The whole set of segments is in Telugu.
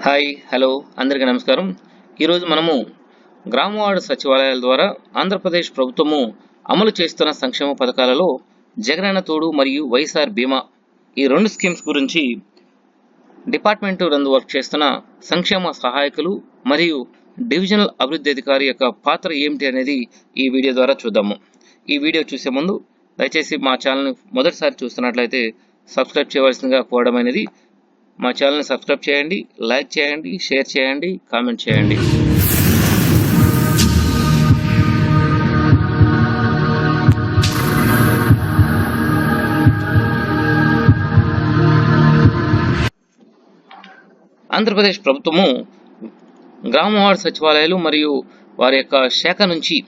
హాయ్ హలో అందరికీ నమస్కారం. ఈరోజు మనము గ్రామ వార్డు సచివాలయాల ద్వారా ఆంధ్రప్రదేశ్ ప్రభుత్వము అమలు చేస్తున్న సంక్షేమ పథకాలలో జగనన్న తోడు మరియు వైఎస్ఆర్ బీమా ఈ రెండు స్కీమ్స్ గురించి డిపార్ట్మెంట్ నందు వర్క్ చేస్తున్న సంక్షేమ సహాయకులు మరియు డివిజనల్ అభివృద్ధి అధికారి యొక్క పాత్ర ఏమిటి అనేది ఈ వీడియో ద్వారా చూద్దాము. ఈ వీడియో చూసే ముందు దయచేసి మా ఛానల్ని మొదటిసారి చూస్తున్నట్లయితే సబ్స్క్రైబ్ చేయవలసిందిగా కోరడమైనది. మా ఛానల్ని సబ్స్క్రైబ్ చేయండి, లైక్ చేయండి, షేర్ చేయండి, కామెంట్ చేయండి. ఆంధ్రప్రదేశ్ ప్రభుత్వము గ్రామ వార్డు సచివాలయాలు మరియు వారి యొక్క శాఖ నుంచి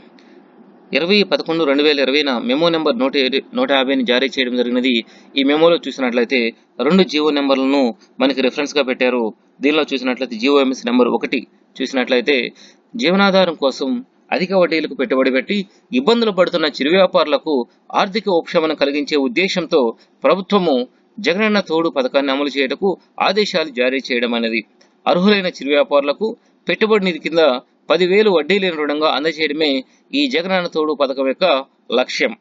20/11/2020 మెమో నెంబర్ 150ని జారీ చేయడం జరిగినది. ఈ మెమోలో చూసినట్లయితే 2 జీవో నెంబర్లను మనకి రిఫరెన్స్గా పెట్టారు. దీనిలో చూసినట్లయితే జీవోఎంఎస్ నెంబర్ 1 చూసినట్లయితే జీవనాధారం కోసం అధిక వడ్డీలకు పెట్టుబడి పెట్టి ఇబ్బందులు పడుతున్న చిరు వ్యాపారులకు ఆర్థిక ఉపశమనం కలిగించే ఉద్దేశంతో ప్రభుత్వము జగనన్న తోడు పథకాన్ని అమలు చేయటకు ఆదేశాలు జారీ చేయడం అనేది. అర్హులైన చిరు వ్యాపారులకు పెట్టుబడి నిధి కింద 10,000 వడ్డీ లేని రుణంగా అందజేయడమే ఈ జగనన్న తోడు పథకం యొక్క లక్ష్యం.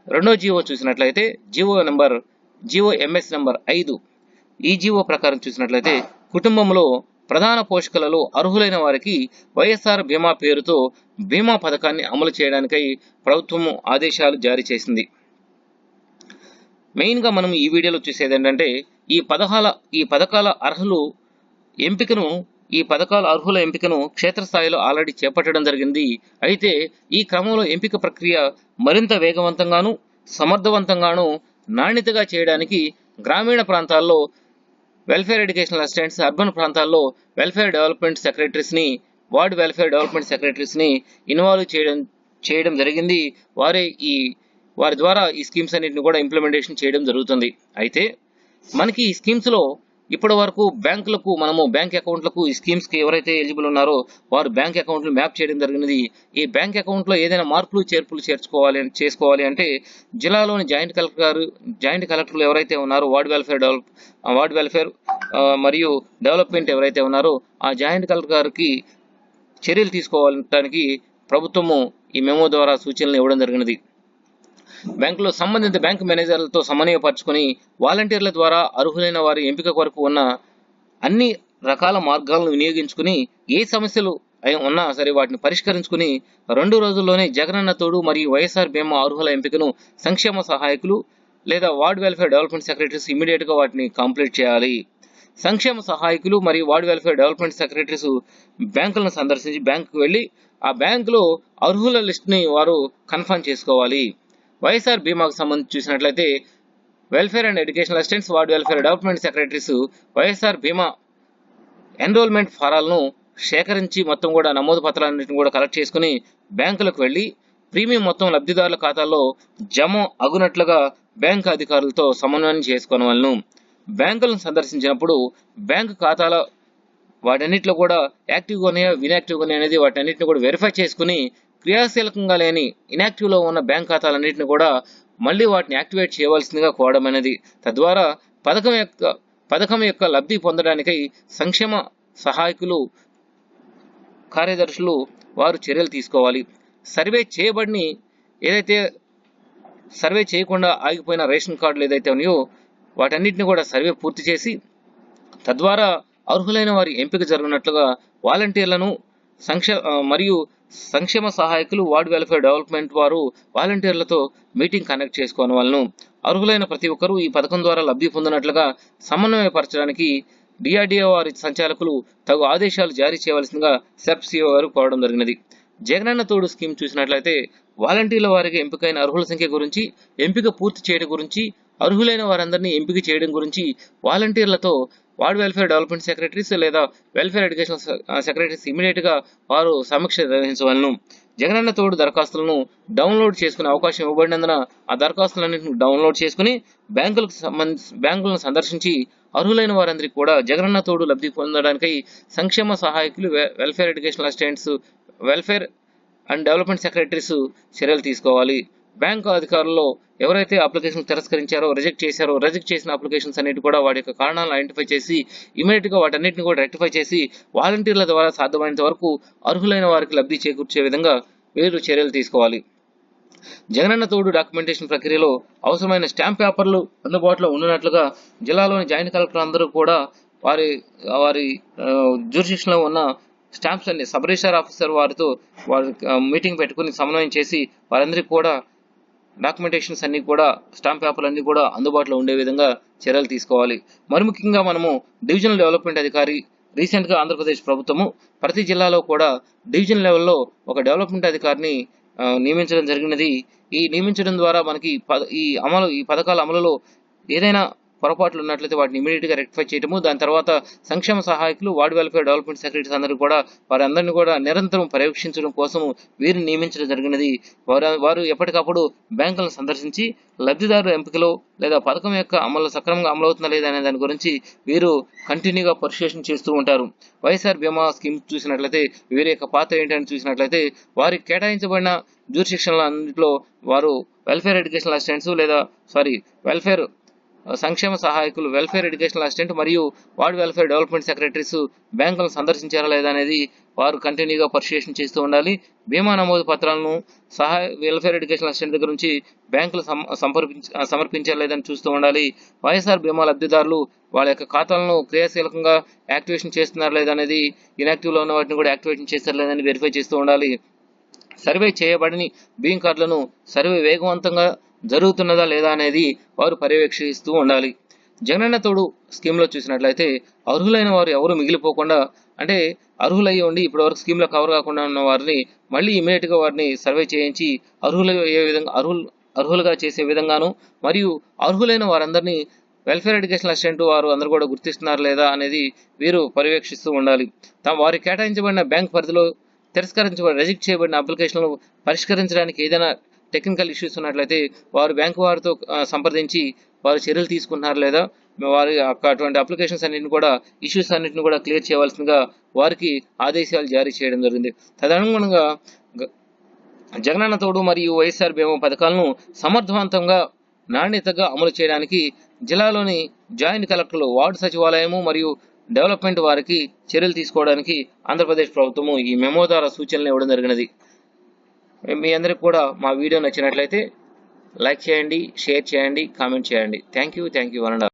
రెండో జీవో చూసినట్లయితే జీవోఎంఎస్ నెంబర్ 5. ఈ జీవో ప్రకారం చూసినట్లయితే కుటుంబంలో ప్రధాన పోషకులలో అర్హులైన వారికి వైఎస్ఆర్ బీమా పేరుతో బీమా పథకాన్ని అమలు చేయడానికై ప్రభుత్వం ఆదేశాలు జారీ చేసింది. మెయిన్గా మనం ఈ వీడియోలో చూసేది ఏంటంటే ఈ పథకాల అర్హుల ఎంపికను క్షేత్రస్థాయిలో ఆల్రెడీ చేపట్టడం జరిగింది. అయితే ఈ క్రమంలో ఎంపిక ప్రక్రియ మరింత వేగవంతంగాను సమర్థవంతంగాను నాణ్యతగా చేయడానికి గ్రామీణ ప్రాంతాల్లో వెల్ఫేర్ ఎడ్యుకేషనల్ అసిస్టెంట్స్, అర్బన్ ప్రాంతాల్లో వెల్ఫేర్ డెవలప్మెంట్ సెక్రటరీస్ని, వార్డ్ వెల్ఫేర్ డెవలప్మెంట్ సెక్రటరీస్ని ఇన్వాల్వ్ చేయడం జరిగింది. వారి ద్వారా ఈ స్కీమ్స్ అన్నింటిని కూడా ఇంప్లిమెంటేషన్ చేయడం జరుగుతుంది. అయితే మనకి ఈ స్కీమ్స్లో ఇప్పటి వరకు బ్యాంక్ అకౌంట్లకు ఈ స్కీమ్స్కి ఎవరైతే ఎలిజిబుల్ ఉన్నారో వారు బ్యాంక్ అకౌంట్లు మ్యాప్ చేయడం జరిగినది. ఈ బ్యాంక్ అకౌంట్లో ఏదైనా మార్పులు చేర్పులు చేసుకోవాలి అంటే జిల్లాలోని జాయింట్ కలెక్టర్లు ఎవరైతే ఉన్నారో వార్డ్ వెల్ఫేర్ మరియు డెవలప్మెంట్ ఎవరైతే ఉన్నారో ఆ జాయింట్ కలెక్టర్ గారికి చర్యలు తీసుకోవడానికి ప్రభుత్వము ఈ మెమో ద్వారా సూచనలు ఇవ్వడం జరిగినది. బ్యాంకులో సంబంధిత బ్యాంకు మేనేజర్లతో సమన్వయపరుచుకొని వాలంటీర్ల ద్వారా అర్హులైన వారి ఎంపిక కొరకు ఉన్న అన్ని రకాల మార్గాలను వినియోగించుకుని ఏ సమస్యలు ఉన్నా సరే వాటిని పరిష్కరించుకుని 2 రోజుల్లోనే జగనన్న తోడు మరియు వైఎస్ఆర్ బీమా అర్హుల ఎంపికను సంక్షేమ సహాయకులు లేదా వార్డ్ వెల్ఫేర్ డెవలప్మెంట్ సెక్రటరీస్ ఇమీడియట్గా వాటిని కంప్లీట్ చేయాలి. సంక్షేమ సహాయకులు మరియు వార్డ్ వెల్ఫేర్ డెవలప్మెంట్ సెక్రటరీస్ బ్యాంకులను సందర్శించి బ్యాంకుకు వెళ్ళి ఆ బ్యాంకులో అర్హుల లిస్టుని వారు కన్ఫర్మ్ చేసుకోవాలి. వైఎస్ఆర్ బీమాకు సంబంధించి చూసినట్లయితే welfare and educational assistants, ward welfare development secretaries YSR బీమా ఎన్రోల్మెంట్ ఫారాలను సేకరించి మొత్తం కూడా నమోదు పత్రాలన్నింటిని కూడా కలెక్ట్ చేసుకుని బ్యాంకులకు వెళ్ళి ప్రీమియం మొత్తం లబ్ధిదారుల ఖాతాల్లో జమ అగునట్లుగా బ్యాంకు అధికారులతో సమన్వయం చేసుకోవాలను. బ్యాంకులను సందర్శించినప్పుడు బ్యాంకు ఖాతాల వాటన్నిటిలో కూడా యాక్టివ్గా ఉన్నాయా ఇన్యాక్టివ్గా ఉన్నాయా అనేది వాటన్నిటిని కూడా వెరిఫై చేసుకుని క్రియాశీలకంగా లేని ఇన్యాక్టివ్లో ఉన్న బ్యాంక్ ఖాతాలన్నింటిని కూడా మళ్ళీ వాటిని యాక్టివేట్ చేయవలసిందిగా కోరడం అనేది. తద్వారా పథకం యొక్క లబ్ధి పొందడానికై సంక్షేమ సహాయకులు కార్యదర్శులు వారు చర్యలు తీసుకోవాలి. సర్వే చేయకుండా ఆగిపోయిన రేషన్ కార్డులు ఏదైతే ఉన్నాయో వాటన్నిటిని కూడా సర్వే పూర్తి చేసి తద్వారా అర్హులైన వారి ఎంపిక జరుగునట్లుగా వాలంటీర్లను మరియు సంక్షేమ సహాయకులు వార్డ్ వెల్ఫేర్ డెవలప్మెంట్ వారు వాలంటీర్లతో మీటింగ్ కండక్ట్ చేసుకోవాలను. అర్హులైన ప్రతి ఒక్కరూ ఈ పథకం ద్వారా లబ్ధి పొందినట్లుగా సమన్వయపరచడానికి డిఆర్డీఓ వారి సంచాలకులు తగు ఆదేశాలు జారీ చేయవలసిందిగా సెప్సిఓ వారు కోరడం జరిగినది. జగనన్న తోడు స్కీమ్ చూసినట్లయితే వాలంటీర్ల వారికి ఎంపికైన అర్హుల సంఖ్య గురించి, ఎంపిక పూర్తి చేయడం గురించి, అర్హులైన వారందరినీ ఎంపిక చేయడం గురించి వాలంటీర్లతో వార్డ్ వెల్ఫేర్ డెవలప్మెంట్ సెక్రటరీస్ లేదా వెల్ఫేర్ ఎడ్యుకేషన్ సెక్రటరీస్ ఇమీడియట్గా వారు సమీక్ష నిర్వహించవలను. జగనన్న తోడు దరఖాస్తులను డౌన్లోడ్ చేసుకునే అవకాశం ఇవ్వబడినందున ఆ దరఖాస్తులన్నింటిని డౌన్లోడ్ చేసుకుని బ్యాంకులను సందర్శించి అర్హులైన వారందరికీ కూడా జగనన్న తోడు లబ్ధి పొందడానికై సంక్షేమ సహాయకులు, welfare educational assistants, welfare and development secretaries చర్యలు తీసుకోవాలి. బ్యాంకు అధికారుల్లో ఎవరైతే అప్లికేషన్ తిరస్కరించారో, రిజెక్ట్ చేసిన అప్లికేషన్స్ అన్నిటి కూడా వాటి యొక్క కారణాలను ఐడెంటిఫై చేసి ఇమీడియట్ గా వాటన్నిటిని కూడా రెక్టిఫై చేసి వాలంటీర్ల ద్వారా సాధ్యమైనంత వరకు అర్హులైన వారికి లబ్ధి చేకూర్చే విధంగా వీరు చర్యలు తీసుకోవాలి. జగనన్న తోడు డాక్యుమెంటేషన్ ప్రక్రియలో అవసరమైన స్టాంప్ పేపర్లు అందుబాటులో ఉండనట్లుగా జిల్లాలోని జాయింట్ కలెక్టర్ అందరూ కూడా వారి వారి జ్యూరిడిక్షన్లో ఉన్న స్టాంప్స్ అన్ని సబ్ రిజిస్టర్ ఆఫీసర్ వారితో వారి మీటింగ్ పెట్టుకుని సమన్వయం చేసి వారందరికీ కూడా డాక్యుమెంటేషన్స్ అన్ని కూడా స్టాంప్ పేపర్లు అన్ని కూడా అందుబాటులో ఉండే విధంగా చర్యలు తీసుకోవాలి. మరి ముఖ్యంగా మనము డివిజనల్ డెవలప్మెంట్ అధికారి రీసెంట్ గా ఆంధ్రప్రదేశ్ ప్రభుత్వము ప్రతి జిల్లాలో కూడా డివిజన్ లెవెల్లో ఒక డెవలప్మెంట్ అధికారిని నియమించడం జరిగినది. ఈ నియమించడం ద్వారా మనకి ఈ పథకాల అమలులో ఏదైనా పొరపాట్లు ఉన్నట్లయితే వాటిని ఇమీడియట్ గా రెక్టిఫై చేయడము, దాని తర్వాత సంక్షేమ సహాయకులు, వార్డ్ వెల్ఫేర్ డెవలప్మెంట్ సెక్రటరీస్ అందరూ కూడా వారందరినీ కూడా నిరంతరం పర్యవేక్షించడం కోసం వీరిని నియమించడం జరిగినది. వారు ఎప్పటికప్పుడు బ్యాంకులను సందర్శించి లబ్ధిదారు ఎంపికలో లేదా పథకం యొక్క అమలు సక్రమంగా అమలవుతుందా లేదా అనే దాని గురించి వీరు కంటిన్యూగా పరిశీలన చేస్తూ ఉంటారు. వైఎస్ఆర్ బీమా స్కీమ్ చూసినట్లయితే వీరి యొక్క పాత్ర ఏంటని చూసినట్లయితే వారికి కేటాయించబడిన జ్యూరిడిక్షన్ల అన్నింటిలో వారు వెల్ఫేర్ ఎడ్యుకేషనల్ అసిస్టెంట్స్ వెల్ఫేర్ సంక్షేమ సహాయకులు, వెల్ఫేర్ ఎడ్యుకేషనల్ అసిస్టెంట్ మరియు వార్డ్ వెల్ఫేర్ డెవలప్మెంట్ సెక్రటరీస్ బ్యాంకులను సందర్శించారా లేదా అనేది వారు కంటిన్యూగా పరిశీలన చేస్తూ ఉండాలి. బీమా నమోదు పత్రాలను వెల్ఫేర్ ఎడ్యుకేషనల్ అసిస్టెంట్ దగ్గర నుంచి బ్యాంకులు సమర్పించారా లేదని చూస్తూ ఉండాలి. వైఎస్ఆర్ బీమా లబ్ధిదారులు వాళ్ళ యొక్క ఖాతాలను క్రియాశీలకంగా యాక్టివేషన్ చేస్తున్నారా లేదా అనేది, ఇన్యాక్టివ్ లో ఉన్న వాటిని కూడా యాక్టివేషన్ చేస్తారా లేదని వెరిఫై చేస్తూ ఉండాలి. సర్వే చేయబడని బియ్యం కార్డులను సర్వే వేగవంతంగా జరుగుతున్నదా లేదా అనేది వారు పర్యవేక్షిస్తూ ఉండాలి. జగనన్న తోడు స్కీమ్ లో చూసినట్లయితే అర్హులైన వారు ఎవరు మిగిలిపోకుండా, అంటే అర్హులయ్యి ఉండి ఇప్పటివరకు స్కీమ్ లో కవర్ కాకుండా ఉన్న వారిని మళ్ళీ ఇమీడియట్ గా వారిని సర్వే చేయించి అర్హులుగా చేసే విధంగాను, మరియు అర్హులైన వారందరినీ వెల్ఫేర్ ఎడ్యుకేషనల్ అసిస్టెంట్ వారు అందరూ కూడా గుర్తిస్తున్నారు లేదా అనేది వీరు పర్యవేక్షిస్తూ ఉండాలి. వారికి కేటాయించబడిన బ్యాంక్ పరిధిలో రిజెక్ట్ చేయబడిన అప్లికేషన్లు పరిష్కరించడానికి ఏదైనా టెక్నికల్ ఇష్యూస్ ఉన్నట్లయితే వారు బ్యాంకు వారితో సంప్రదించి వారు చర్యలు తీసుకుంటున్నారు లేదా వారి అటువంటి అప్లికేషన్స్ అన్నింటిని కూడా ఇష్యూస్ అన్నింటిని కూడా క్లియర్ చేయవలసిందిగా వారికి ఆదేశాలు జారీ చేయడం జరిగింది. తదనుగుణంగా జగనన్న తోడు మరియు వైఎస్ఆర్ బీమా పథకాలను సమర్థవంతంగా నాణ్యతగా అమలు చేయడానికి జిల్లాలోని జాయింట్ కలెక్టర్లు, వార్డు సచివాలయము మరియు డెవలప్మెంట్ వారికి చర్యలు తీసుకోవడానికి ఆంధ్రప్రదేశ్ ప్రభుత్వము ఈ మెమో ద్వారా సూచనలు ఇవ్వడం జరిగినది. మీ అందరికి కూడా మా వీడియో నచ్చినట్లయితే లైక్ చేయండి, షేర్ చేయండి, కామెంట్ చేయండి. Thank you one and all.